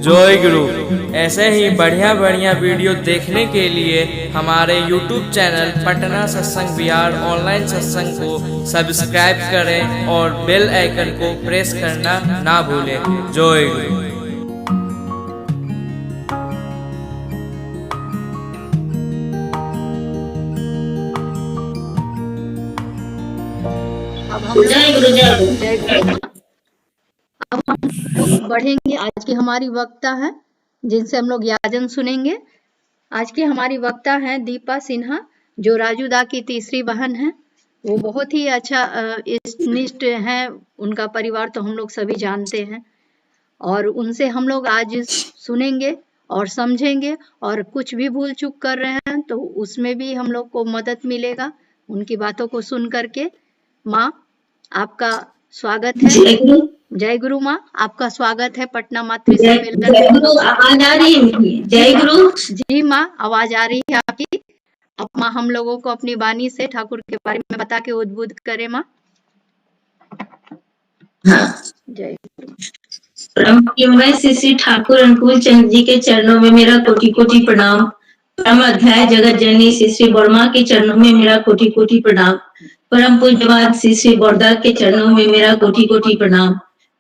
जय गुरु। ऐसे ही बढ़िया बढ़िया वीडियो देखने के लिए हमारे YouTube चैनल पटना सत्संग विहार ऑनलाइन सत्संग को सब्सक्राइब करें और बेल आइकन को प्रेस करना ना भूलें। जय गुरु। जय गुरु जय गुरु जय गुरु। अब हम बढ़ेंगे। आज की हमारी वक्ता है जिनसे हम लोग याजन सुनेंगे। आज की हमारी वक्ता है दीपा सिन्हा, जो राजू दा की तीसरी बहन है। वो बहुत ही अच्छा निष्ठ हैं। उनका परिवार तो हम लोग सभी जानते हैं और उनसे हम लोग आज सुनेंगे और समझेंगे, और कुछ भी भूल चूक कर रहे हैं तो उसमें भी हम लोग को मदद मिलेगा उनकी बातों को सुन करके। माँ, आपका स्वागत है। जय गुरु। जय गुरु माँ, आपका स्वागत है पटना मातृ जय सम्मेलन गुरु। आवाज आ रही है मेरी? जय गुरु। जी माँ, आवाज आ रही है आपकी। अब माँ हम लोगों को अपनी वाणी से ठाकुर के बारे में बता के उद्बुद्ध करे माँ। हाँ। जय परम प्रियमय श्री ठाकुर अनुकूल चंद जी के चरणों में मेरा कोटि कोटि प्रणाम। परम अध्याय जगत जननी श्री वर्मा के चरणों में मेरा कोटि कोटि प्रणाम। परम पूज्यवाद श्री बौरदा के चरणों में मेरा कोटि कोटि प्रणाम।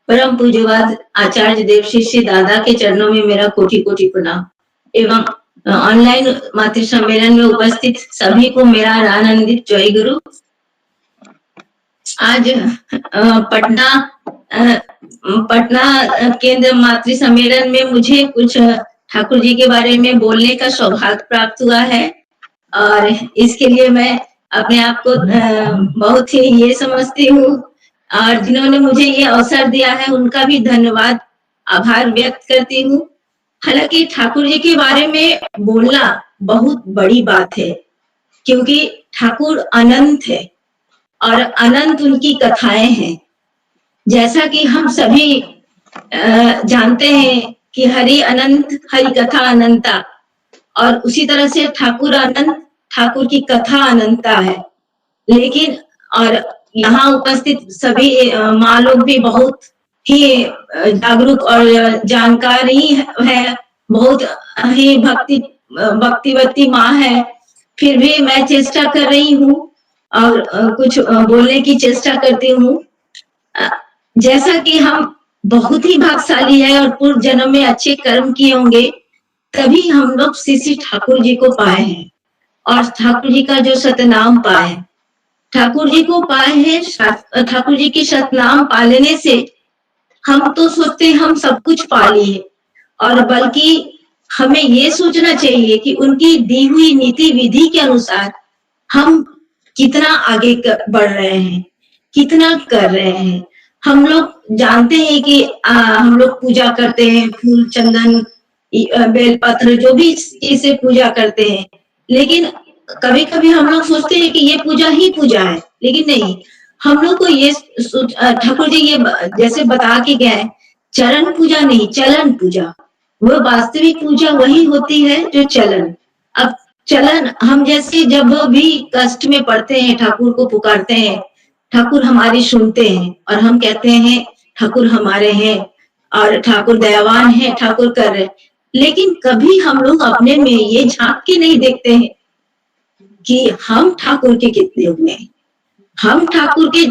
परम पूज्यवाद आचार्य देव श्री दादा के चरणों में मेरा कोटि कोटि प्रणाम। एवं ऑनलाइन मातृ सम्मेलन में उपस्थित सभी को मेरा आनंदित जय गुरु। आज पटना केंद्र मातृ सम्मेलन में मुझे कुछ ठाकुर जी के बारे में बोलने का सौभाग्य प्राप्त हुआ है, और इसके लिए मैं अपने आप को बहुत ही ये समझती हूँ, और जिन्होंने मुझे ये अवसर दिया है उनका भी धन्यवाद आभार व्यक्त करती हूँ। हालांकि ठाकुर जी के बारे में बोलना बहुत बड़ी बात है, क्योंकि ठाकुर अनंत है और अनंत उनकी कथाएं हैं। जैसा कि हम सभी जानते हैं कि हरि अनंत हरि कथा अनंता, और उसी तरह से ठाकुर अनंत ठाकुर की कथा अनंता है। लेकिन और यहाँ उपस्थित सभी माँ लोग भी बहुत ही जागरूक और जानकार ही है, बहुत ही भक्तिवती माँ है। फिर भी मैं चेष्टा कर रही हूँ और कुछ बोलने की चेष्टा करती हूँ। जैसा कि हम बहुत ही भाग्यशाली है और पूर्व जन्म में अच्छे कर्म किए होंगे, तभी हम लोग श्री ठाकुर जी को पाए हैं और ठाकुर जी का जो सतनाम पाए, ठाकुर जी को पाए हैं। ठाकुर जी की सतनाम पा लेने से हम तो सोचते हैं हम सब कुछ पा लिए, और बल्कि हमें ये सोचना चाहिए कि उनकी दी हुई नीति विधि के अनुसार हम कितना आगे बढ़ रहे हैं, कितना कर रहे हैं। हम लोग जानते हैं कि हम लोग पूजा करते हैं, फूल चंदन बेलपत्र जो भी इसे पूजा करते हैं, लेकिन कभी कभी हम लोग सोचते हैं कि ये पूजा ही पूजा है, लेकिन नहीं। हम लोग को ये ठाकुर जी ये जैसे बता के गए, चरण पूजा नहीं, चलन पूजा। वो वास्तविक पूजा वही होती है जो चलन। अब चलन, हम जैसे जब भी कष्ट में पड़ते हैं ठाकुर को पुकारते हैं, ठाकुर हमारी सुनते हैं और हम कहते हैं ठाकुर हमारे हैं और ठाकुर दयावान है, ठाकुर कर रहे। लेकिन कभी हम लोग अपने में ये झांक के नहीं देखते हैं कि हम ठाकुर के कितने हुए। हम ठाकुर के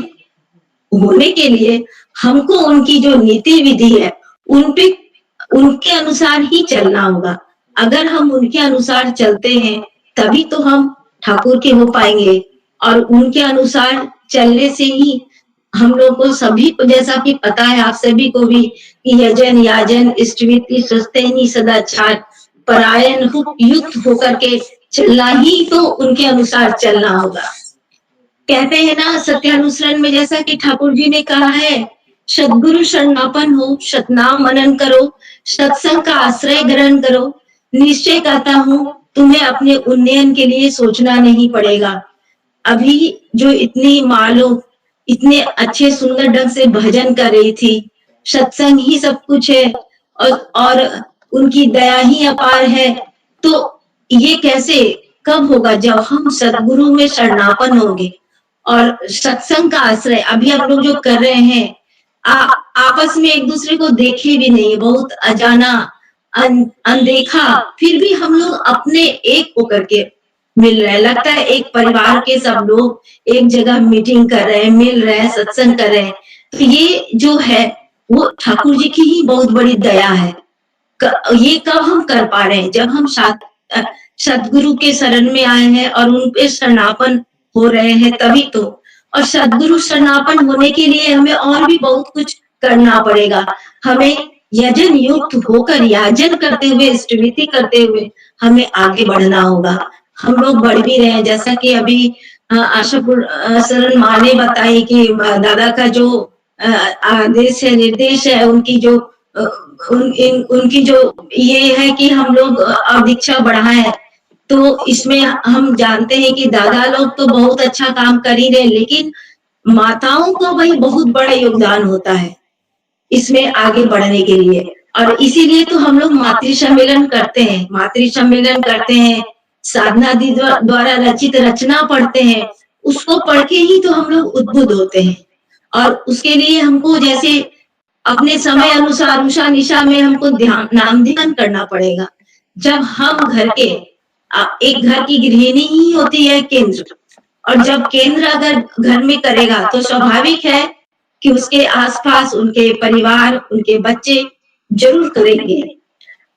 होने के लिए हमको उनकी जो नीति विधि है उनके अनुसार ही चलना होगा। अगर हम उनके अनुसार चलते हैं तभी तो हम ठाकुर के हो पाएंगे, और उनके अनुसार चलने से ही हम लोग को सभी को, जैसा कि पता है आप सभी को भी, यजन याजन इष्टविति सुस्तेनी सदाचार परायण युक्त होकर के चलना ही तो उनके अनुसार चलना होगा। कहते हैं ना सत्यानुसरण में, जैसा कि ठाकुर जी ने कहा है, सदगुरु शरणापन हो, सतनाम मनन करो, सत्संग का आश्रय ग्रहण करो, निश्चय कहता हूँ तुम्हें अपने उन्नयन के लिए सोचना नहीं पड़ेगा। अभी जो इतनी माँ लोग इतने अच्छे सुंदर ढंग से भजन कर रही थी, सत्संग ही सब कुछ है और उनकी दया ही अपार है, तो ये कैसे कब होगा? जब हम सदगुरु में शरणापन होंगे और सत्संग का आश्रय। अभी आप लोग जो कर रहे हैं, आपस में एक दूसरे को देखे भी नहीं, बहुत अजाना अनदेखा, फिर भी हम लोग अपने एक होकर के मिल रहे हैं। लगता है एक परिवार के सब लोग एक जगह मीटिंग कर रहे हैं, मिल रहे हैं, सत्संग कर रहे हैं। तो ये जो है वो ठाकुर जी की ही बहुत बड़ी दया है। ये कब हम कर पा रहे हैं? जब हम सदगुरु के शरण में आए हैं और उन पे शरणापन हो रहे हैं, तभी तो। और सदगुरु शरणापन होने के लिए हमें और भी बहुत कुछ करना पड़ेगा। हमें यजन युक्त होकर याजन करते हुए, स्तुति करते हुए हमें आगे बढ़ना होगा। हम लोग बढ़ भी रहे हैं, जैसा कि अभी आशापुर शरण माँ ने बताई कि दादा का जो आदेश है, निर्देश है, उनकी जो उनकी जो ये है कि हम लोग दीक्षा बढ़ाएं। तो इसमें हम जानते हैं कि दादा लोग तो बहुत अच्छा काम कर ही रहे, लेकिन माताओं का वही बहुत बड़ा योगदान होता है इसमें आगे बढ़ने के लिए। और इसीलिए तो हम लोग मातृ सम्मेलन करते हैं, साधना दी द्वारा रचित रचना पढ़ते हैं। उसको पढ़ के ही तो हम लोग उद्बुद्ध होते हैं। और उसके लिए हमको जैसे अपने समय अनुसार उषा निशा में हमको नाम ध्यान करना पड़ेगा। जब हम घर के एक घर की गृहिणी ही होती है केंद्र, और जब केंद्र अगर घर में करेगा तो स्वाभाविक है कि उसके आसपास उनके परिवार, उनके बच्चे जरूर करेंगे।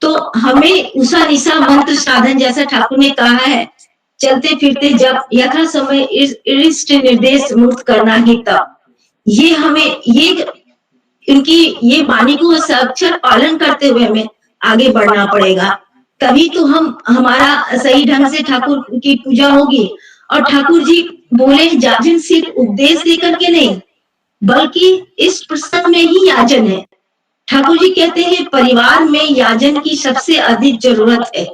तो हमें उषा निशा मंत्र साधन, जैसा ठाकुर ने कहा है, चलते फिरते जब यथा समय इष्ट निर्देश मुक्त करना ही तब। ये हमें इनकी ये वाणी को अक्षर पालन करते हुए हमें आगे बढ़ना पड़ेगा। तभी तो हमारा सही ढंग से ठाकुर की पूजा होगी। और ठाकुर जी बोले याजन सिर्फ उपदेश देकर के नहीं, बल्कि इस प्रसंग में ही याजन है। ठाकुर जी कहते हैं परिवार में याजन की सबसे अधिक जरूरत है।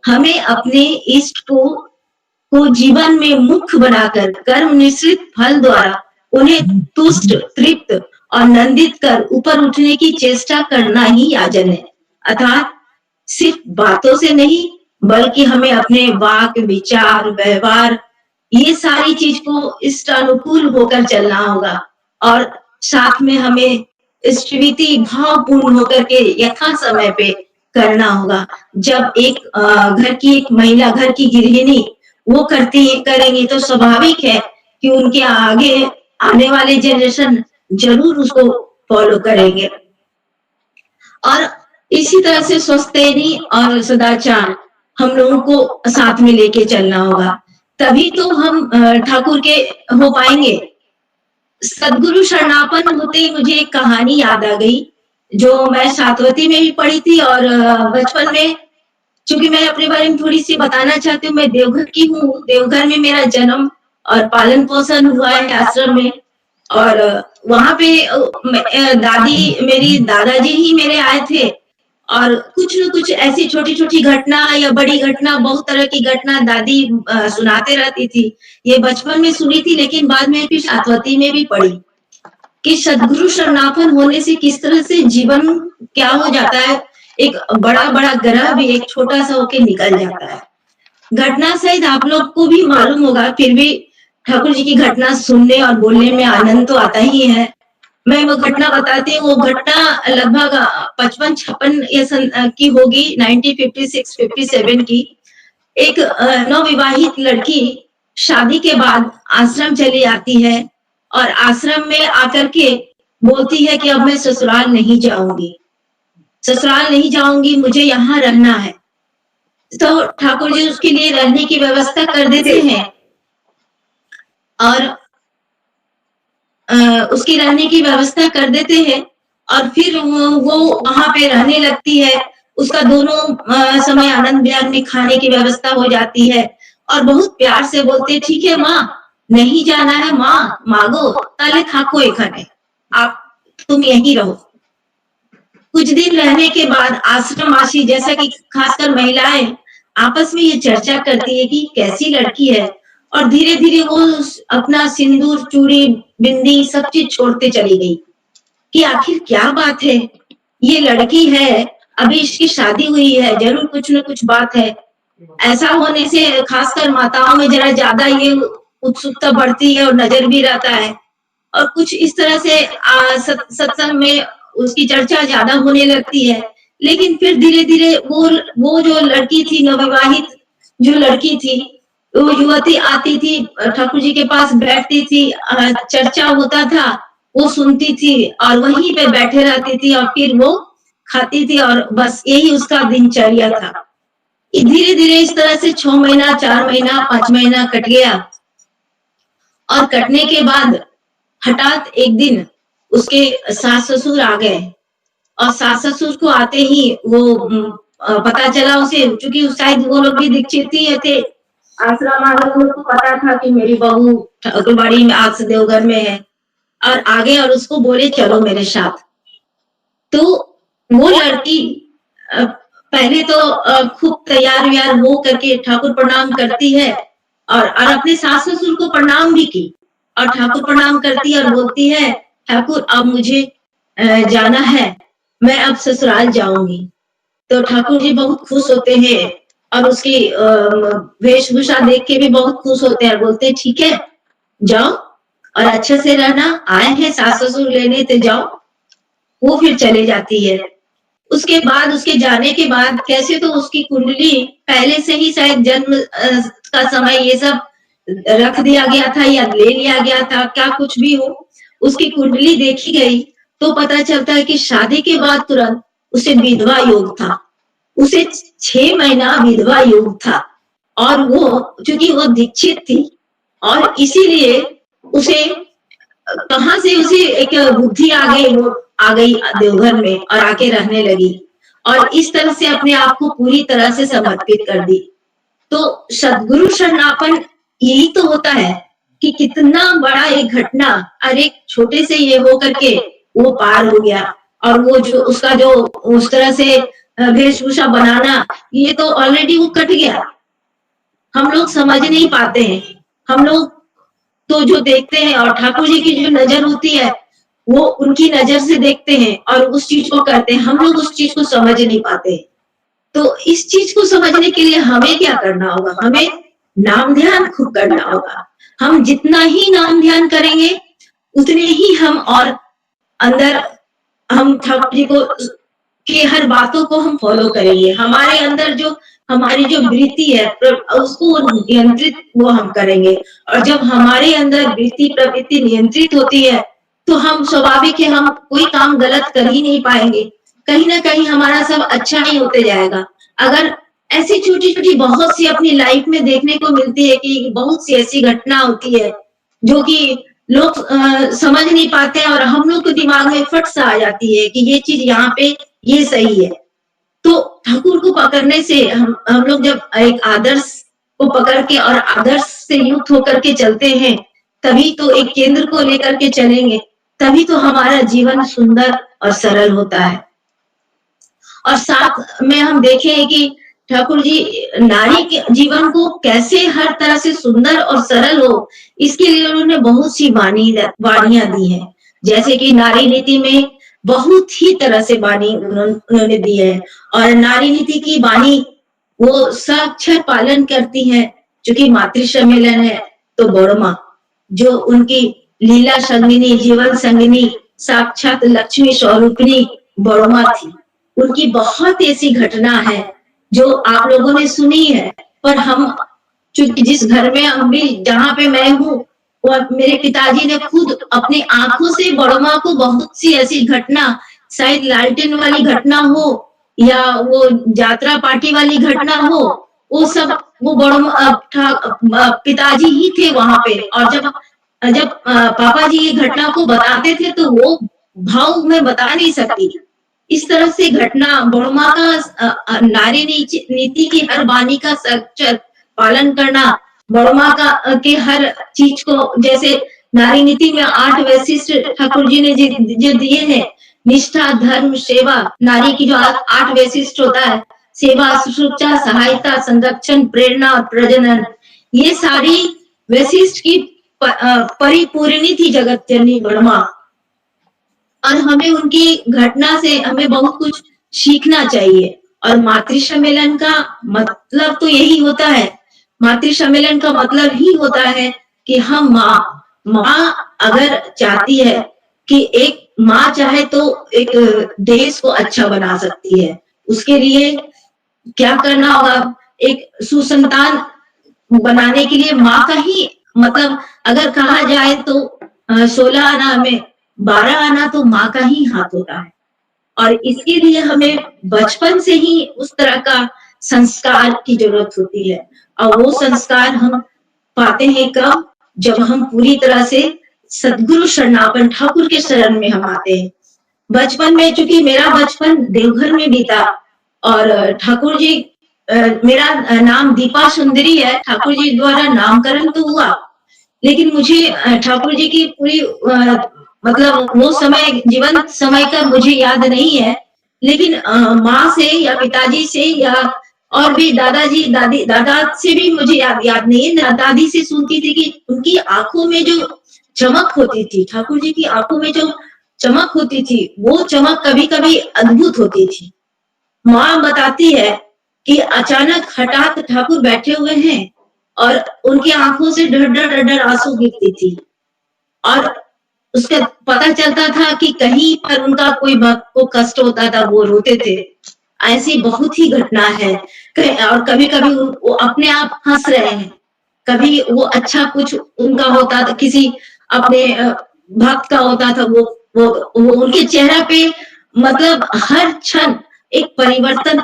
हमें अपने इष्ट को जीवन में मुख्य बनाकर कर्म निश्चित फल द्वारा उन्हें तुष्ट, तृप्त और नंदित कर ऊपर उठने की चेष्टा करना ही याजन है। अर्थात सिर्फ बातों से नहीं, बल्कि हमें अपने वाक, विचार, व्यवहार, ये सारी चीज को इष्ट अनुकूल होकर चलना होगा। और साथ में हमें स्तुति भावपूर्ण होकर के यथा समय पे करना होगा। जब एक घर की एक महिला, घर की गृहिणी वो करेंगी तो स्वाभाविक है कि उनके आगे आने वाले जनरेशन जरूर उसको फॉलो करेंगे। और इसी तरह से स्वस्थैनी और सदाचार हम लोगों को साथ में लेके चलना होगा, तभी तो हम ठाकुर के हो पाएंगे। सदगुरु शरणापन होते ही मुझे एक कहानी याद आ गई, जो मैं सातवती में भी पढ़ी थी। और बचपन में, चूंकि मैं अपने बारे में थोड़ी सी बताना चाहती हूँ, मैं देवघर की हूँ। देवघर में मेरा जन्म और पालन पोषण हुआ है आश्रम में। और वहां पे मेरी दादाजी ही मेरे आए थे। और कुछ न कुछ ऐसी छोटी छोटी घटना या बड़ी घटना, बहुत तरह की घटना दादी सुनाते रहती थी। ये बचपन में सुनी थी, लेकिन बाद में फिर सातवती में भी पढ़ी कि सदगुरु शरणापन होने से किस तरह से जीवन क्या हो जाता है। एक बड़ा बड़ा ग्रह भी एक छोटा सा होके निकल जाता है। घटना सहित आप लोग को भी मालूम होगा, फिर भी ठाकुर जी की घटना सुनने और बोलने में आनंद तो आता ही है। मैं वो घटना बताती हूँ। वो घटना लगभग 55-56 की होगी, 1956-57 की। एक नवविवाहित लड़की शादी के बाद आश्रम चली आती है और आश्रम में आकर के बोलती है कि अब मैं ससुराल नहीं जाऊंगी, मुझे यहाँ रहना है। तो ठाकुर जी उसके लिए रहने की व्यवस्था कर देते हैं और उसकी रहने की व्यवस्था कर देते हैं। और फिर वो वहां पे रहने लगती है। उसका दोनों समय आनंद विहार में खाने की व्यवस्था हो जाती है। और बहुत प्यार से बोलते, ठीक है माँ, नहीं जाना है माँ, मांगो ताले थाको एखाने, आप तुम यहीं रहो। कुछ दिन रहने के बाद आश्रमवासी, जैसा कि खासकर महिलाएं, आपस में ये चर्चा करती है कि कैसी लड़की है। और धीरे धीरे वो अपना सिंदूर, चूड़ी, बिंदी सब चीज छोड़ते चली गई कि आखिर क्या बात है। ये लड़की है, अभी इसकी शादी हुई है, जरूर कुछ न कुछ बात है। ऐसा होने से खासकर माताओं में जरा ज्यादा ये उत्सुकता बढ़ती है और नजर भी रहता है। और कुछ इस तरह से सत्संग में उसकी चर्चा ज्यादा होने लगती है लेकिन फिर धीरे धीरे वो जो लड़की थी, नवविवाहित जो लड़की थी, वो युवती आती थी, ठाकुर जी के पास बैठती थी, चर्चा होता था, वो सुनती थी और वहीं पे बैठे रहती थी और फिर वो खाती थी और बस यही उसका दिनचर्या था। धीरे धीरे इस तरह से 6 महीना, 4 महीना, 5 महीना कट गया और कटने के बाद हठात एक दिन उसके सास ससुर आ गए और सास ससुर को आते ही वो पता चला उसे, क्योंकि शायद वो लोग भी दीक्षित ही थे, आश्रम वालों को पता था कि मेरी बहू ठाकुरबाड़ी में आज देवघर में है, और आगे और उसको बोले चलो मेरे साथ। तो वो लड़की पहले तो खूब तैयार व्यार हो करके ठाकुर प्रणाम करती है और अपने सास ससुर को प्रणाम भी की और ठाकुर प्रणाम करती है और बोलती है, ठाकुर अब मुझे जाना है, मैं अब ससुराल जाऊंगी। तो ठाकुर जी बहुत खुश होते हैं और उसकी वेशभूषा देख के भी बहुत खुश होते हैं, बोलते हैं ठीक है जाओ और अच्छे से रहना, आए हैं सास ससुर लेने तो जाओ। वो फिर चले जाती है। उसके बाद उसके जाने के बाद कैसे तो उसकी कुंडली पहले से ही शायद जन्म का समय ये सब रख दिया गया था या ले लिया गया था, क्या कुछ भी हो, उसकी कुंडली देखी गई तो पता चलता है कि शादी के बाद तुरंत उसे विधवा योग था, उसे 6 महीना विधवा योग था और वो क्योंकि वो दीक्षित थी और इसीलिए उसे कहां से उसे एक बुद्धि आ गई, वो आ गई देवघर में और आके रहने लगी और इस तरह से अपने आप को पूरी तरह से समर्पित कर दी। तो सद्गुरु शरणापन यही तो होता है कि कितना बड़ा एक घटना और एक छोटे से ये हो करके वो पार हो गया और वो जो उसका जो उस तरह से वेशभूषा बनाना, ये तो ऑलरेडी वो कट गया। हम लोग समझ नहीं पाते हैं, हम लोग तो जो देखते हैं और ठाकुर जी की जो नजर होती है वो उनकी नजर से देखते हैं और उस चीज को करते हैं, हम लोग उस चीज को समझ नहीं पाते। तो इस चीज को समझने के लिए हमें क्या करना होगा, हमें नाम ध्यान खूब करना होगा। हम जितना ही नाम ध्यान करेंगे उतने ही हम और अंदर हम ठाकुर जी को की हर बातों को हम फॉलो करेंगे। हमारे अंदर जो हमारी जो वृत्ति है उसको नियंत्रित वो हम करेंगे और जब हमारे अंदर वृत्ति प्रवृत्ति नियंत्रित होती है तो हम स्वाभाविक है हम कोई काम गलत कर ही नहीं पाएंगे, कहीं ना कहीं हमारा सब अच्छा ही होते जाएगा। अगर ऐसी छोटी छोटी बहुत सी अपनी लाइफ में देखने को मिलती है कि बहुत सी ऐसी घटना होती है जो कि लोग समझ नहीं पाते और हम लोग के दिमाग में फट सा आ जाती है कि ये चीज यहाँ पे ये सही है। तो ठाकुर को पकड़ने से हम लोग जब एक आदर्श को पकड़ के और आदर्श से युक्त होकर के चलते हैं तभी तो एक केंद्र को लेकर के चलेंगे, तभी तो हमारा जीवन सुंदर और सरल होता है। और साथ में हम देखें कि ठाकुर जी नारी के जीवन को कैसे हर तरह से सुंदर और सरल हो, इसके लिए उन्होंने बहुत सी वाणियां दी हैं। जैसे कि नारी नीति में बहुत ही तरह से वाणी उन्होंने दी है और नारी नीति की वाणी वो साक्षर पालन करती है। चूंकि मातृ सम्मेलन है तो बड़मा जो उनकी लीला संगिनी, जीवन संगिनी, साक्षात लक्ष्मी स्वरूपिणी बड़मा थी, उनकी बहुत ऐसी घटना है जो आप लोगों ने सुनी है, पर हम चूंकि जिस घर में हम भी जहाँ पे मैं हूँ और मेरे पिताजी ने खुद अपनी आंखों से बड़मा को बहुत सी ऐसी घटना, शायद लालटेन वाली घटना हो या वो यात्रा पार्टी वाली घटना हो, वो सब वो बड़मा पिताजी ही थे वहां पे। और जब पापा जी ये घटना को बताते थे तो वो भाव में बता नहीं सकती। इस तरह से घटना बड़मा का नारी नीति की हर वाणी का सच्चर पालन करना, बड़मा का के हर चीज को, जैसे नारी नीति में 8 वैशिष्ट ठाकुर जी ने जो दिए हैं, निष्ठा, धर्म, सेवा, नारी की जो 8 वैशिष्ट होता है, सेवा, सुरक्षा, सहायता, संरक्षण, प्रेरणा और प्रजनन, ये सारी वैशिष्ट की परिपूर्णी थी जगत जननी बड़मा। और हमें उनकी घटना से हमें बहुत कुछ सीखना चाहिए। और मातृ सम्मेलन का मतलब तो यही होता है, मातृ सम्मेलन का मतलब ही होता है कि हम माँ अगर चाहती है कि एक माँ चाहे तो एक देश को अच्छा बना सकती है, उसके लिए क्या करना होगा। एक सुसंतान बनाने के लिए माँ का ही मतलब अगर कहा जाए तो 16 आना में 12 आना तो माँ का ही हाथ होता है। और इसके लिए हमें बचपन से ही उस तरह का संस्कार की जरूरत होती है। और वो संस्कार हम पाते हैं कब, जब हम पूरी तरह से सदगुरु शरणापन ठाकुर के शरण में हम आते हैं। बचपन में, चूंकि मेरा बचपन देवघर में बीता और ठाकुर जी मेरा नाम दीपा सुंदरी है, ठाकुर जी द्वारा नामकरण तो हुआ, लेकिन मुझे ठाकुर जी की पूरी मतलब वो समय जीवन समय का मुझे याद नहीं है। लेकिन माँ से या पिताजी से या और भी दादाजी दादा से भी मुझे याद नहीं है। दादी से सुनती थी कि उनकी आंखों में जो चमक होती थी, ठाकुर जी की आंखों में जो चमक होती थी, वो चमक कभी कभी अद्भुत होती थी। माँ बताती है कि अचानक हठात ठाकुर बैठे हुए हैं और उनकी आंखों से डर डर डर आंसू गिरती थी और उसका पता चलता था कि कहीं पर उनका कोई भक्त को कष्ट होता था, वो रोते थे। ऐसी बहुत ही घटना है। और कभी कभी वो अपने आप हंस रहे हैं, कभी वो अच्छा कुछ उनका होता था, किसी अपने भक्त का होता था, वो उनके चेहरे पे मतलब हर क्षण एक परिवर्तन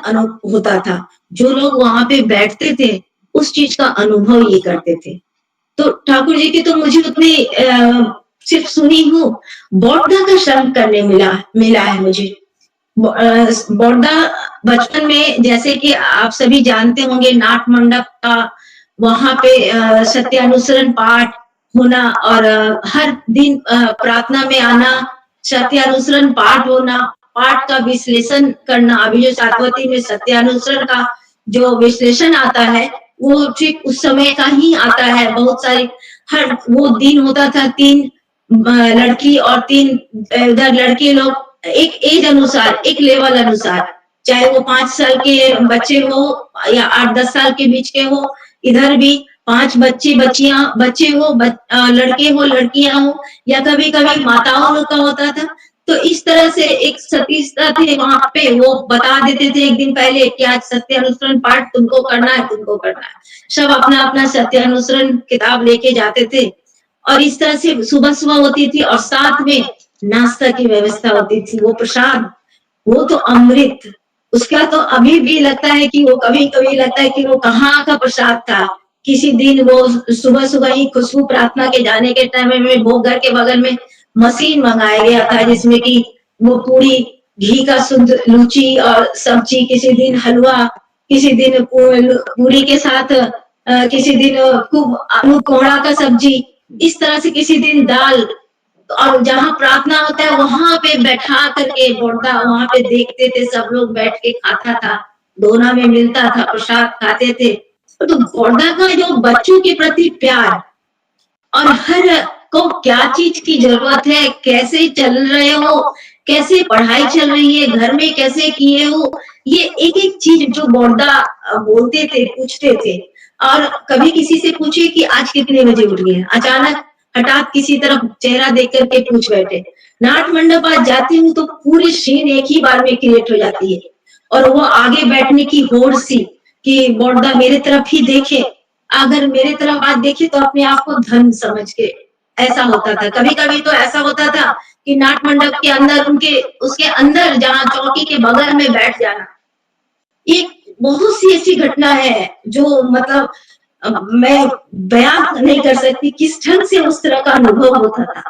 होता था। जो लोग वहां पे बैठते थे उस चीज का अनुभव ये करते थे। तो ठाकुर जी की तो मुझे उतनी सिर्फ सुनी हूँ। बौद्धा का श्रवण करने मिला है मुझे। बौद्धा बचपन में, जैसे कि आप सभी जानते होंगे, नाट मंडप का वहां पे सत्यानुसरण पाठ होना और हर दिन प्रार्थना में आना, सत्यानुसरण पाठ होना, पाठ का विश्लेषण करना। अभी जो सातवती में सत्यानुसरण का जो विश्लेषण आता है वो ठीक उस समय का ही आता है। बहुत सारे हर वो दिन होता था, 3 लड़की और 3 इधर लड़के लोग एक एज अनुसार, एक लेवल अनुसार, चाहे वो 5 साल के बच्चे हो या 8-10 साल के बीच के हो, इधर भी 5 बच्चे हो, लड़के हो लड़कियां हो, या कभी कभी माताओं लोग का होता था। तो इस तरह से एक सतीशता थे वहां पे, वो बता देते थे एक दिन पहले कि आज सत्यानुसरण पाठ तुमको करना है, तुमको करना है। सब अपना अपना सत्यानुसरण किताब लेके जाते थे और इस तरह से सुबह सुबह होती थी और साथ में नाश्ता की व्यवस्था होती थी। वो प्रसाद, वो तो अमृत, उसका तो अभी भी लगता है कि वो कभी कभी लगता है कि वो कहाँ का प्रसाद था। किसी दिन वो सुबह सुबह ही खुशबू प्रार्थना के जाने के टाइम में वो घर के बगल में मशीन मंगाया गया था जिसमें कि वो पूरी घी का शुद्ध लूची और सब्जी, किसी दिन हलवा, किसी दिन पूरी के साथ किसी दिन खूब आलू कोहड़ा का सब्जी, इस तरह से किसी दिन दाल। और जहाँ प्रार्थना होता है वहां पे बैठा करके बौद्धा वहां पे देखते थे, सब लोग बैठ के खाता था, दोना में मिलता था, प्रसाद खाते थे। तो बौद्धा का जो बच्चों के प्रति प्यार और हर को क्या चीज की जरूरत है, कैसे चल रहे हो, कैसे पढ़ाई चल रही है, घर में कैसे किए हो, ये एक एक चीज जो बौद्धा बोलते थे, पूछते थे। और कभी किसी से पूछे कि आज कितने बजे उठ गए, अचानक हठात किसी तरफ चेहरा देख करके पूछ बैठे। नाट मंडप आज जाती हूँ तो पूरी सीन एक ही बार में क्रिएट हो जाती है और वो आगे बैठने की होड़ सी कि बौद्धा मेरे तरफ ही देखे, अगर मेरे तरफ आज देखे तो अपने आप को धन समझ के, ऐसा होता था। कभी कभी तो ऐसा होता था कि नाट मंडप के अंदर उसके अंदर जहाँ चौकी के बगल में बैठ जाना। एक बहुत सी ऐसी घटना है जो मतलब मैं बयान नहीं कर सकती किस ढंग से उस तरह का अनुभव होता था।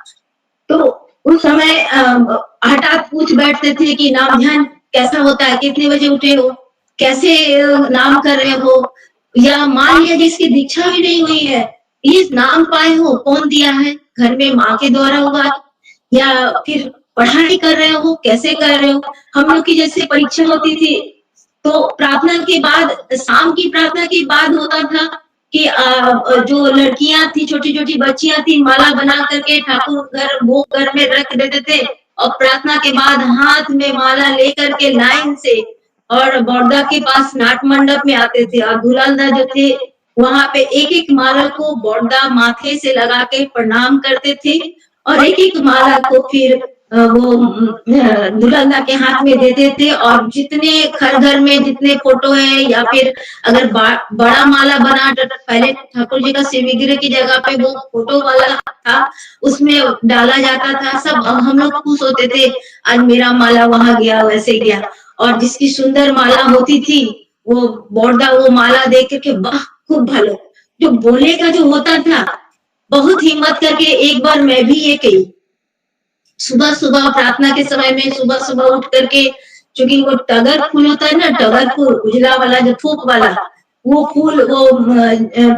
तो उस समय हठात पूछ बैठते थे कि नाम ध्यान कैसा होता है, कितने बजे उठे हो, कैसे नाम कर रहे हो, या मान लिया जिसकी दीक्षा भी नहीं हुई है, ये नाम पाए हो, कौन दिया है, घर में माँ के द्वारा हुआ या फिर पढ़ाई कर रहे हो, कैसे कर रहे हो। हम लोग की जैसे परीक्षा होती थी तो प्रार्थना के बाद, शाम की प्रार्थना के बाद होता था कि जो लड़कियां थी, छोटी छोटी बच्चियां थी, माला बना करके ठाकुर वो घर में रख देते थे और प्रार्थना के बाद हाथ में माला लेकर के लाइन से और बौद्धा के पास नाट मंडप में आते थे और दुलालदा जो थे वहां पे एक एक माला को बौद्धा माथे से लगा के प्रणाम करते थे और एक एक माला को फिर वो दुल्हन के हाथ में देते थे। और जितने घर घर में जितने फोटो है या फिर अगर बड़ा माला बना, पहले ठाकुर जी का शिव विग्रह की जगह पे वो फोटो वाला था, उसमें डाला जाता था। सब हम लोग खुश होते थे, आज मेरा माला वहां गया, वैसे गया। और जिसकी सुंदर माला होती थी वो बोर्डा, वो माला देख करके वाह खूब भालो। जो बोलने का जो होता था, बहुत हिम्मत करके एक बार मैं भी ये कही, सुबह सुबह प्रार्थना के समय में सुबह सुबह उठ करके, क्योंकि वो टगर फूल होता है ना, टगर फूल उजला वाला जो थूक वाला, वो फूल वो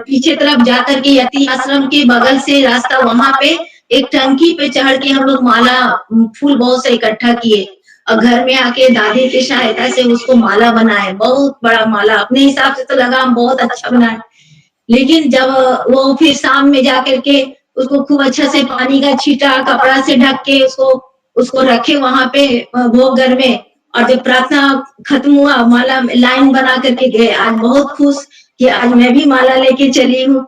पीछे तरफ जाकर के यति आश्रम के बगल से रास्ता, वहां पे एक टंकी पे चढ़ के हम लोग माला फूल बहुत से इकट्ठा किए और घर में आके दादी की सहायता से उसको माला बनाए। बहुत बड़ा माला अपने हिसाब से तो लगा हम बहुत अच्छा बनाए, लेकिन जब वो फिर शाम में जाकर के उसको खूब अच्छा से पानी का छींटा कपड़ा से ढक के उसको रखे वहां पे भोग घर में। और जब प्रार्थना खत्म हुआ, माला लाइन बना करके गए। आज बहुत खुश कि आज मैं भी माला लेके चली हूँ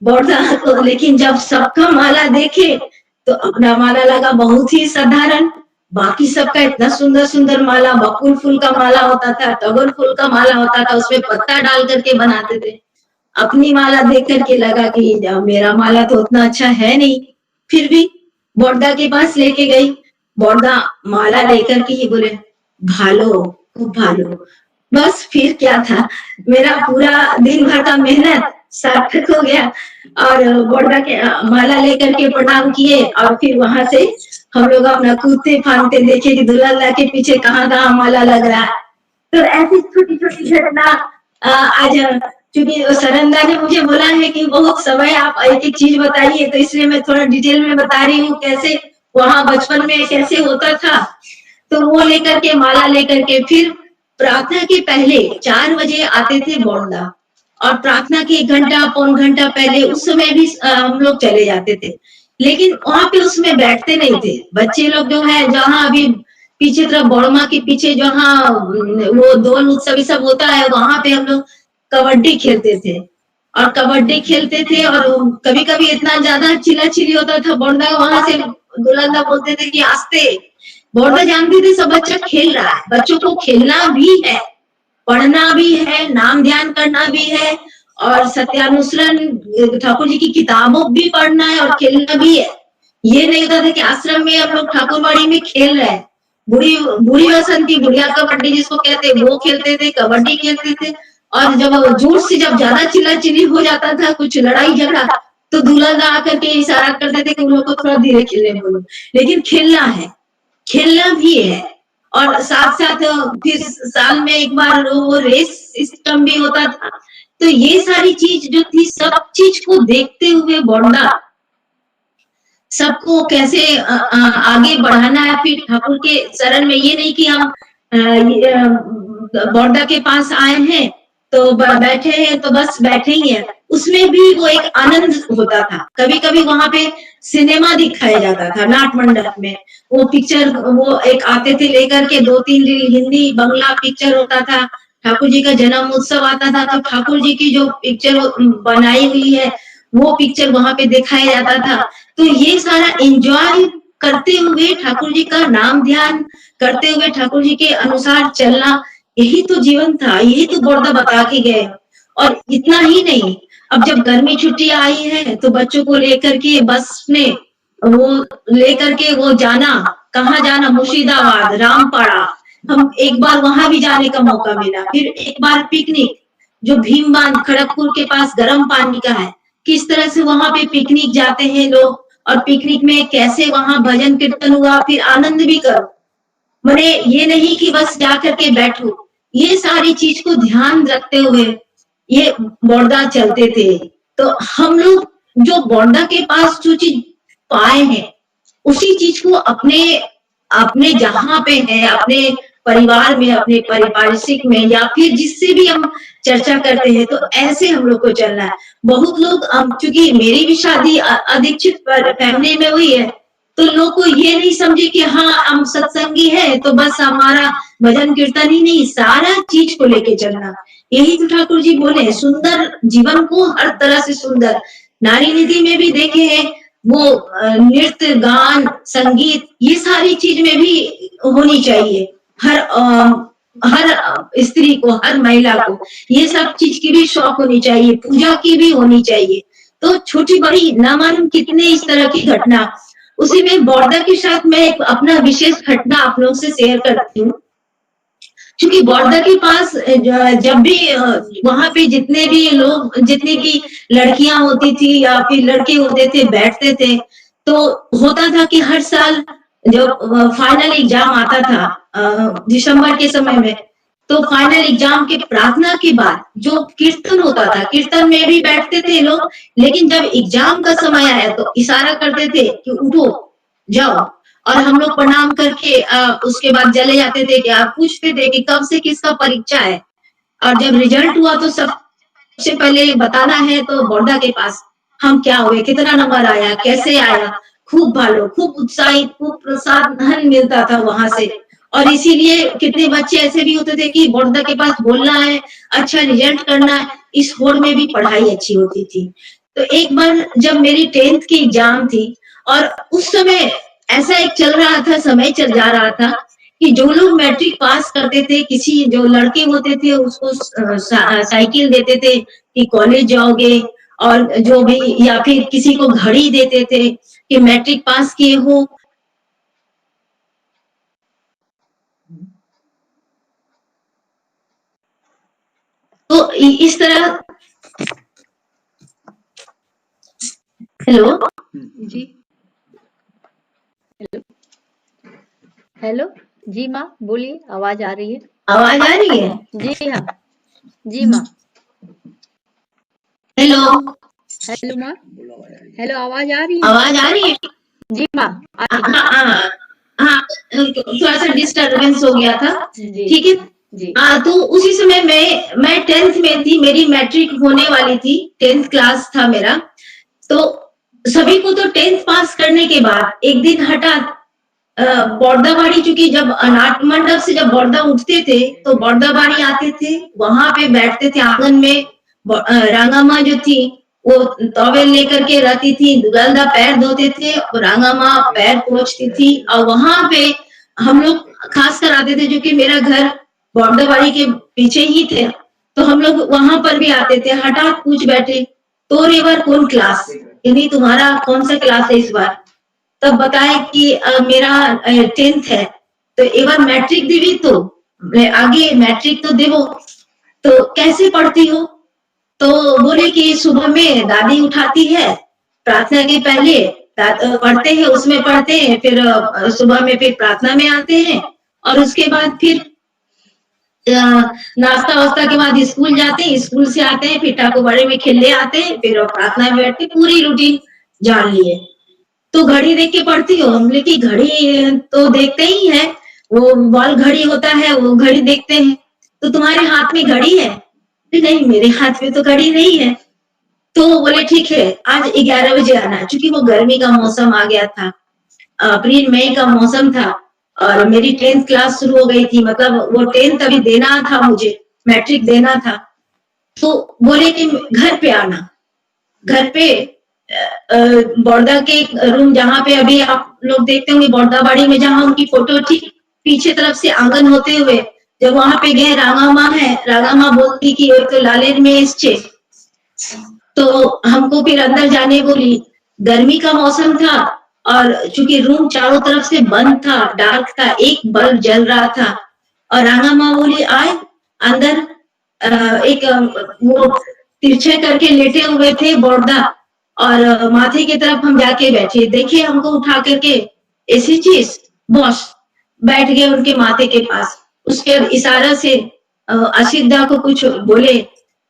बौद्धा को। लेकिन जब सबका माला देखे तो अपना माला लगा बहुत ही साधारण। बाकी सबका इतना सुंदर सुंदर माला, बकुल फूल का माला होता था, टगर फूल का माला होता था, उसमें पत्ता डाल करके बनाते थे। अपनी माला देख करके लगा कि मेरा माला तो उतना अच्छा है नहीं। फिर भी बोर्डा के पास लेके गई, बोर्डा माला लेकर के ही बोले भालो, खूब भालो। बस फिर क्या था, मेरा पूरा दिन भर का मेहनत सार्थक हो गया। और बोर्डा के माला लेकर के प्रणाम किए और फिर वहां से हम लोग अपना कूदते फांदते देखे कि दुल्हन के पीछे कहाँ कहाँ माला लग रहा है। तो ऐसी छोटी छोटी घटना आज, क्योंकि सरंदा ने मुझे बोला है कि बहुत समय आप एक एक चीज बताइए, तो इसलिए मैं थोड़ा डिटेल में बता रही हूँ कैसे वहां बचपन में कैसे होता था। तो वो लेकर के माला लेकर के फिर प्रार्थना के पहले 4 बजे आते थे बोंडा, और प्रार्थना के 1 घंटा पौन घंटा पहले उस समय भी हम लोग चले जाते थे। लेकिन वहां पे उसमें बैठते नहीं थे बच्चे लोग। जो है जहाँ अभी पीछे तरफ बड़मा के पीछे जहाँ वो दोल उत्सव सब होता है, वहां पे हम लोग कबड्डी खेलते थे। और कबड्डी खेलते थे और कभी कभी इतना ज्यादा चिल्ला होता था बोंडा, वहां से दुल्हन बोलते थे कि आस्ते। बोर्डा जानते थे सब बच्चा खेल रहा है, बच्चों को खेलना भी है, पढ़ना भी है, नाम ध्यान करना भी है, और सत्यानुसरण ठाकुर जी की किताबों भी पढ़ना है और खेलना भी है। ये नहीं होता था कि आश्रम में हम लोग ठाकुरबाड़ी में खेल रहे हैं। बुढ़ी बसंती, बुढ़िया कबड्डी जिसको कहते हैं, वो खेलते थे, कबड्डी खेलते थे। और जब जोर से जब ज्यादा चिल्ला हो जाता था, कुछ लड़ाई झगड़ा, तो दूल्हा आकर के इशारा करते थे कि उन लोग को थोड़ा धीरे खेलने बोलो। लेकिन खेलना है, खेलना भी है। और साथ साथ फिर साल में एक बार वो रेस सिस्टम भी होता था। तो ये सारी चीज जो थी, सब चीज को देखते हुए बोंडा सबको कैसे आगे बढ़ाना है। फिर ठाकुर के शरण में, ये नहीं कि हम बोंडा के पास आए हैं तो बैठे हैं तो बस बैठे ही हैं। उसमें भी वो एक आनंद होता था। कभी कभी वहां पे सिनेमा दिखाया जाता था नाट मंडप में। वो पिक्चर वो एक आते थे लेकर के, 2-3 हिंदी बंगला पिक्चर होता था। ठाकुर जी का जन्म उत्सव आता था तो ठाकुर जी की जो पिक्चर बनाई हुई है वो पिक्चर वहां पे दिखाया जाता था। तो ये सारा एंजॉय करते हुए ठाकुर जी का नाम ध्यान करते हुए ठाकुर जी के अनुसार चलना, यही तो जीवन था, यही तो बोर्डा बता के गए। और इतना ही नहीं, अब जब गर्मी छुट्टी आई है तो बच्चों को लेकर के बस में वो लेकर के वो जाना, कहाँ जाना, मुर्शिदाबाद, रामपाड़ा। हम एक बार वहां भी जाने का मौका मिला। फिर एक बार पिकनिक, जो भीम बांध खड़गपुर के पास गर्म पानी का है, किस तरह से वहां पे पिकनिक जाते हैं लोग, और पिकनिक में कैसे वहां भजन कीर्तन हुआ, फिर आनंद भी करो। मैंने ये नहीं कि बस जा करके बैठो, ये सारी चीज को ध्यान रखते हुए ये बोर्डा चलते थे। तो हम लोग जो बोर्डा के पास जो चीज पाए हैं, उसी चीज को अपने अपने जहां पे है, अपने परिवार में, अपने पारिवारिक में, या फिर जिससे भी हम चर्चा करते हैं, तो ऐसे हम लोग को चलना है। बहुत लोग, क्योंकि मेरी भी शादी अदीक्षित फैमिली में हुई है, तो लोग को ये नहीं समझे कि हाँ हम सत्संगी है तो बस हमारा भजन कीर्तन ही नहीं, सारा चीज को लेके चलना। यही तो ठाकुर जी बोले, सुंदर जीवन को हर तरह से सुंदर। नारी निधि में भी देखे हैं, वो नृत्य, गान, संगीत, ये सारी चीज में भी होनी चाहिए। हर स्त्री को, हर महिला को ये सब चीज की भी शौक होनी चाहिए, पूजा की भी होनी चाहिए। तो छोटी बड़ी ना मालूम कितने इस तरह की घटना। उसी में बॉर्डर के साथ मैं एक अपना विशेष घटना आप लोगों से शेयर करती हूँ। क्योंकि बॉर्डर के पास जब भी वहां पे जितने भी लोग, जितनी भी लड़कियां होती थी या फिर लड़के होते थे, बैठते थे, तो होता था कि हर साल जब फाइनल एग्जाम आता था दिसंबर के समय में, तो फाइनल एग्जाम के प्रार्थना के बाद जो कीर्तन होता था, कीर्तन में भी बैठते थे लोग, लेकिन जब एग्जाम का समय आया तो इशारा करते थे कि उठो जाओ, और हम लोग प्रणाम करके उसके बाद चले जाते थे। कि आप पूछते थे कि कब से किसका परीक्षा है, और जब रिजल्ट हुआ तो सबसे पहले बताना है तो बॉर्डा के पास हम क्या हुए, कितना नंबर आया, कैसे आया, खूब भालो, खूब उत्साहित, खूब प्रोत्साहन मिलता था वहां से। और इसीलिए कितने बच्चे ऐसे भी होते थे कि बॉर्डा के पास बोलना है, अच्छा रिजल्ट करना है, इस होड़ में भी पढ़ाई अच्छी होती थी। तो एक बार जब मेरी 10th की एग्जाम थी, और उस समय ऐसा एक चल रहा था, समय चल जा रहा था कि जो लोग मैट्रिक पास करते थे, किसी जो लड़के होते थे उसको साइकिल देते थे कि कॉलेज जाओगे, और जो भी, या फिर किसी को घड़ी देते थे कि मैट्रिक पास किए हो। तो इस तरह। हेलो जी, हेलो हेलो जी माँ बोलिए, आवाज आ रही है। आवाज आ रही है? जी हाँ, जी माँ। हेलो हेलो माँ, हेलो आवाज आ रही है? आवाज आ रही है? जी माँ आ रही है। हाँ, थोड़ा सा डिस्टरबेंस हो गया था, जी ठीक है। जी तो उसी समय मैं 10th में थी, मेरी मैट्रिक होने वाली थी, 10th क्लास था मेरा। तो सभी को तो 10th पास करने के बाद एक दिन हठात बॉर्दाबाड़ी, चूंकि जब नाट मंडप से जब बॉर्दा उठते थे तो बॉर्दाबाड़ी आते थे, वहां पे बैठते थे आंगन में। रांगामा जो थी वो टॉवेल लेकर के रहती थी, गलदा पैर धोते थे और रांगामा पैर पोंछती थी। और वहां पे हम लोग खास कर आते थे, जो कि मेरा घर बॉर्दाबाड़ी के पीछे ही थे, तो हम लोग वहां पर भी आते थे। हठात पूछ बैठे, तो रेवर कौन क्लास, यानी तुम्हारा कौन सा क्लास है इस बार? तब बताए कि मेरा 10th है। तो एक बार मैट्रिक देवी, तो आगे मैट्रिक तो देवो, तो कैसे पढ़ती हो? तो बोले कि सुबह में दादी उठाती है, प्रार्थना के पहले पढ़ते हैं, उसमें पढ़ते हैं, फिर सुबह में फिर प्रार्थना में आते हैं, और उसके बाद फिर नाश्ता वास्ता के बाद स्कूल जाते हैं, स्कूल से आते हैं, फिर ठाकुरबाड़ी में खेलने आते हैं, फिर प्रार्थना में बैठते, पूरी रूटीन जान लिए। तो घड़ी देख के पढ़ती हो? हम बोले कि घड़ी तो देखते ही है, वो बॉल घड़ी होता है, वो घड़ी देखते हैं। तो तुम्हारे हाथ में घड़ी है? नहीं, मेरे हाथ में तो घड़ी नहीं है। तो बोले ठीक है, आज 11 बजे आना, क्योंकि वो गर्मी का मौसम आ गया था, अप्रैल मई का मौसम था, और मेरी 10th क्लास शुरू हो गई थी, मतलब वो 10th अभी देना था, मुझे मैट्रिक देना था। तो बोले कि घर पे आना, घर पे बॉर्डा के रूम, जहाँ पे अभी आप लोग देखते होंगे बॉर्डाबाड़ी में, जहाँ उनकी फोटो ठीक पीछे तरफ से आंगन होते हुए, जब वहां पे गए, रांगामा है, रांगामा बोलती कि तो लालेर में इसचे, तो हमको फिर अंदर जाने बोली। गर्मी का मौसम था, और चूंकि रूम चारों तरफ से बंद था, डार्क था, एक बल्ब जल रहा था, और रांगामा बोली आए अंदर। एक वो तिरछे करके लेटे हुए थे बॉर्डा, और माथे की तरफ हम जाके बैठे, देखिए हमको उठा करके, ऐसी चीज बॉस बैठ गए उनके माथे के पास। उसके इशारा से अशिदा को कुछ बोले,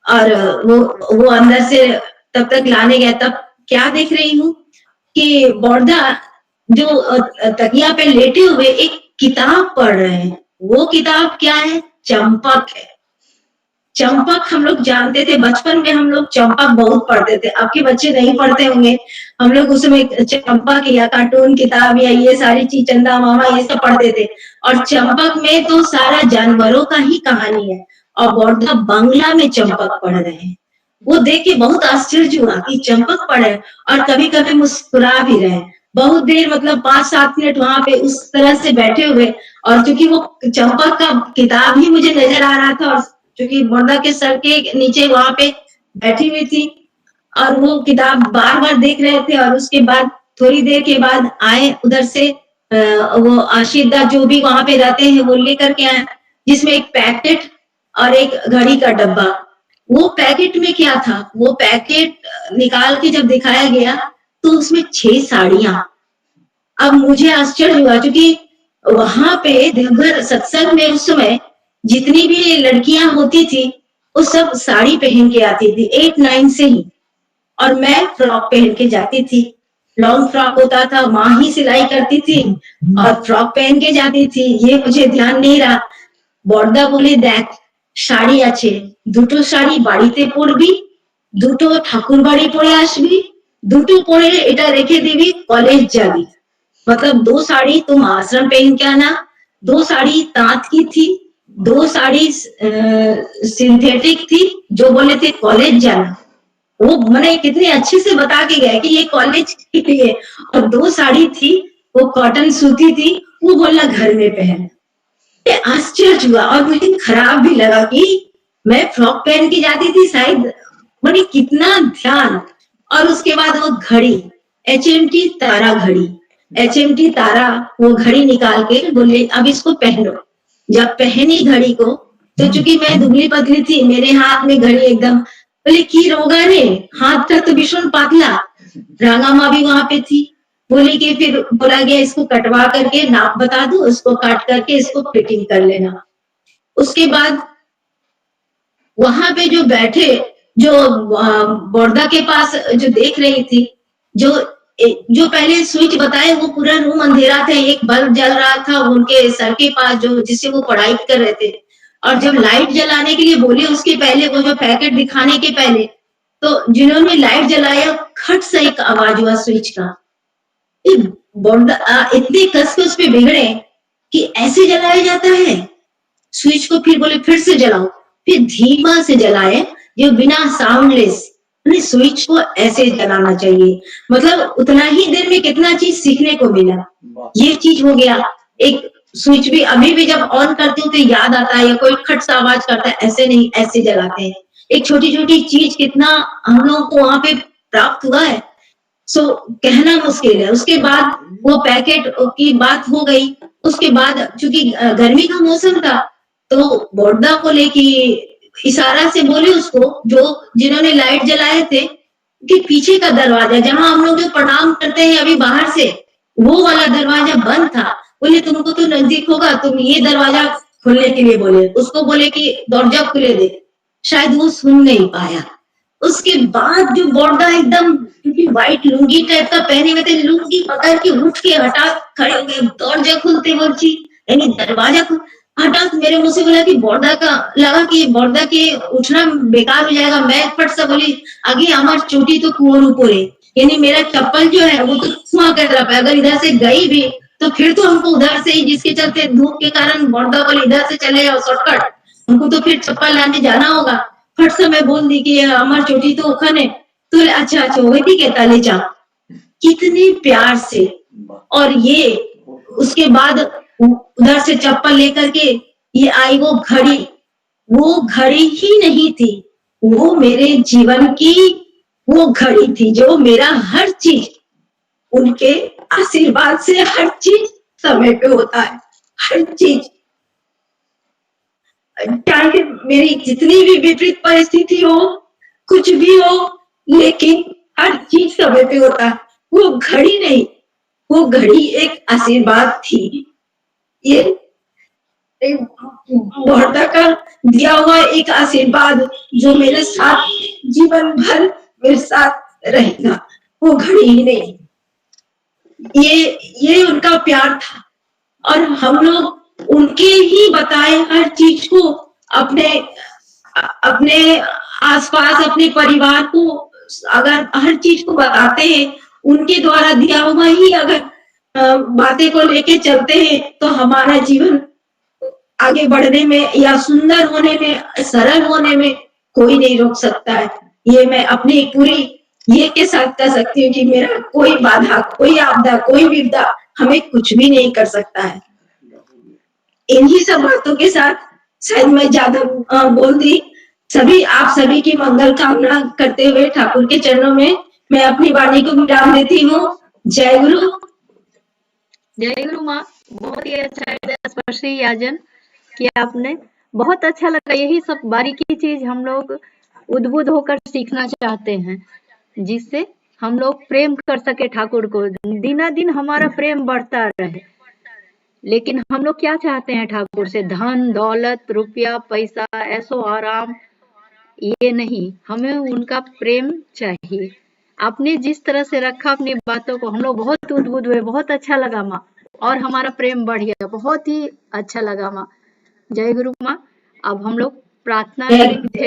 और वो अंदर से तब तक लाने गया। तब क्या देख रही हूँ कि बॉर्डा जो तकिया पे लेटे हुए एक किताब पढ़ रहे हैं। वो किताब क्या है? चंपक है। चंपक हम लोग जानते थे, बचपन में हम लोग चंपक बहुत पढ़ते थे, आपके बच्चे नहीं पढ़ते होंगे। हम लोग उसमें चंपक या कार्टून किताब या ये सारी चीज, चंदा मामा, ये सब पढ़ते थे। और चंपक में तो सारा जानवरों का ही कहानी है, और बॉर्डा बंगला में चंपक पढ़ रहे हैं। वो देख के बहुत आश्चर्य हुआ कि चंपक पड़े और कभी कभी मुस्कुरा भी रहे। बहुत देर मतलब 5-7 मिनट वहां पे उस तरह से बैठे हुए, और क्योंकि वो चंपक का किताब ही मुझे नजर आ रहा था, और क्योंकि बोर्डा के सर के नीचे वहां पे बैठी हुई थी और वो किताब बार बार देख रहे थे, और उसके बाद थोड़ी देर के बाद आए उधर से वो आशिदा जो भी वहां पे रहते हैं वो लेकर के आए, जिसमें एक पैकेट और एक घड़ी का डब्बा। वो पैकेट में क्या था, वो पैकेट निकाल के जब दिखाया गया तो उसमें 6 साड़ियां। अब मुझे आश्चर्य हुआ क्योंकि वहां पे देवघर सत्संग में उस समय जितनी भी लड़कियां होती थी वो सब साड़ी पहन के आती थी 8-9 से ही, और मैं फ्रॉक पहन के जाती थी। लॉन्ग फ्रॉक होता था, माँ ही सिलाई करती थी और फ्रॉक पहन के जाती थी, ये मुझे ध्यान नहीं रहा। বড়দা বলে দেখ শাড়ি আছে, দুটো শাড়ি বাড়িতে পরবি, দুটো ঠাকুর বাড়ি পরে আসবি, দুটো পরে এটা রেখে দিবি, कॉलेज जाबी। मतलब 2 साड़ी तुम आश्रम पहन के आना, 2 साड़ी तांत की थी, 2 साड़ी सिंथेटिक थी, जो बोले थे कॉलेज जाना। वो मैंने कितने अच्छे से बता के गए कि ये कॉलेज के लिए, और 2 साड़ी थी वो कॉटन सूती थी, वो बोला घर में पहन। आश्चर्य हुआ और मुझे खराब भी लगा कि मैं फ्रॉक पहन के जाती थी, शायद मैंने कितना ध्यान। और उसके बाद वो घड़ी, HMT तारा घड़ी, HMT तारा, वो घड़ी निकाल के बोले अब इसको पहनो। जब पहनी घड़ी को तो चूंकि मैं दुबली पतली थी, मेरे हाथ में घड़ी एकदम, बोले की रोगा रे, हाथ था तो भीषण पातला। रांगा माँ भी वहां पे थी, बोली कि फिर बोला गया इसको कटवा करके नाप बता दो, उसको काट करके इसको फिटिंग कर लेना। उसके बाद वहां पे जो बैठे, जो बड़दा के पास जो देख रही थी, जो पहले स्विच बताए वो पूरा रूम अंधेरा था, एक बल्ब जल रहा था उनके सर के पास जो जिससे वो पढ़ाई कर रहे थे, और जब लाइट जलाने के लिए बोले उसके पहले, वो जो पैकेट दिखाने के पहले, तो जिन्होंने लाइट जलाया खट से एक आवाज हुआ स्विच का। इतने कस के उस पे बिगड़े कि ऐसे जलाया जाता है स्विच को। फिर बोले फिर से जलाओ, फिर धीमा से जलाए, जो बिना साउंडलेस, स्विच को ऐसे जलाना चाहिए। मतलब उतना ही देर में कितना चीज सीखने को मिला। ये चीज हो गया। एक स्विच भी अभी भी जब ऑन करती हूँ तो याद आता है, या कोई खट सा आवाज करता है, ऐसे नहीं, ऐसे जलाते हैं। एक छोटी छोटी चीज कितना हम लोगों को वहां पे प्राप्त हुआ है, सो कहना मुश्किल है। उसके बाद वो पैकेट की बात हो गई। उसके बाद चूंकि गर्मी का मौसम था तो बड़दा को लेके इशारा से बोले उसको, जो जिन्होंने लाइट जलाए थे, कि पीछे का दरवाजा जहां हम लोग जो प्रणाम करते हैं अभी बाहर से, वो वाला दरवाजा बंद था। बोले तुमको तो नजदीक होगा, तुम ये दरवाजा खोलने के लिए बोले। उसको बोले कि दरवाजा खुले दे, शायद वो सुन नहीं पाया। उसके बाद जो बड़दा एकदम, क्योंकि व्हाइट लुंगी टाइप का पहने हुए थे, लुंगी पकड़ के उठ के हठात खड़े हो गए, दरवाजा खुलते बोलची, यानी दरवाजा हठात मेरे मुंह से बोला कि बड़दा का लगा कि बड़दा के उठना बेकार हो जाएगा। मैं फट से बोली आगे हमार चोटी तो कुआं ऊपर है, यानी मेरा चप्पल जो है वो तो कुआं कर रहा है, अगर इधर से गई भी तो फिर तो हमको उधर से ही, जिसके चलते धूप के कारण बड़दा बोले इधर से चले जाओ शॉर्टकट, हमको तो फिर चप्पल लाने जाना होगा। फट से मैं बोल दी कि हमार चोटी तो ओखन है, तो अच्छा अच्छा वही ठीक है ताले चा, कितने प्यार से। और ये उसके बाद उधर से चप्पल लेकर के ये आई वो घड़ी ही नहीं थी, वो मेरे जीवन की वो घड़ी थी, जो मेरा हर चीज उनके आशीर्वाद से हर चीज समय पे होता है। हर चीज, चाहे मेरी जितनी भी विपरीत परिस्थिति हो, कुछ भी हो, लेकिन हर चीज समय पे होता है। वो घड़ी नहीं, वो घड़ी एक आशीर्वाद थी। ये बड़दा का दिया हुआ एक आशीर्वाद जो मेरे साथ जीवन भर मेरे साथ रहेगा, वो घड़ी ही नहीं। ये उनका प्यार था, और हम लोग उनके ही बताए हर चीज को अपने आसपास, अपने परिवार को अगर हर चीज को बताते हैं, उनके द्वारा दिया हुआ ही अगर बातें को लेके चलते हैं, तो हमारा जीवन आगे बढ़ने में या सुंदर होने में, सरल होने में कोई नहीं रोक सकता है। ये मैं अपनी पूरी ये के साथ कह सकती हूँ कि मेरा कोई बाधा, कोई आपदा, कोई विपदा हमें कुछ भी नहीं कर सकता है। इन्हीं सब बातों के साथ शायद मैं ज्यादा बोल दी। आप सभी की मंगल कामना करते हुए ठाकुर के चरणों में मैं अपनी वाणी को विराम देती हूँ। जय गुरु। जय गुरु माँ। बहुत ही अच्छा स्पर्शी याजन किया आपने, बहुत अच्छा लगा। यही सब बारीकी चीज हम लोग उद्बुद्ध होकर सीखना चाहते हैं, जिससे हम लोग प्रेम कर सके ठाकुर को, दिनादिन हमारा प्रेम बढ़ता रहे। लेकिन हम लोग क्या चाहते हैं ठाकुर से? धन दौलत रुपया पैसा ऐसो आराम, ये नहीं, हमें उनका प्रेम चाहिए। आपने जिस तरह से रखा अपनी बातों को, हम लोग बहुत उद्बुद्ध हुए, बहुत अच्छा लगा माँ, और हमारा प्रेम बढ़ गया, बहुत ही अच्छा लगा माँ। जय गुरु माँ। अब हम लोग प्रार्थना करेंगे।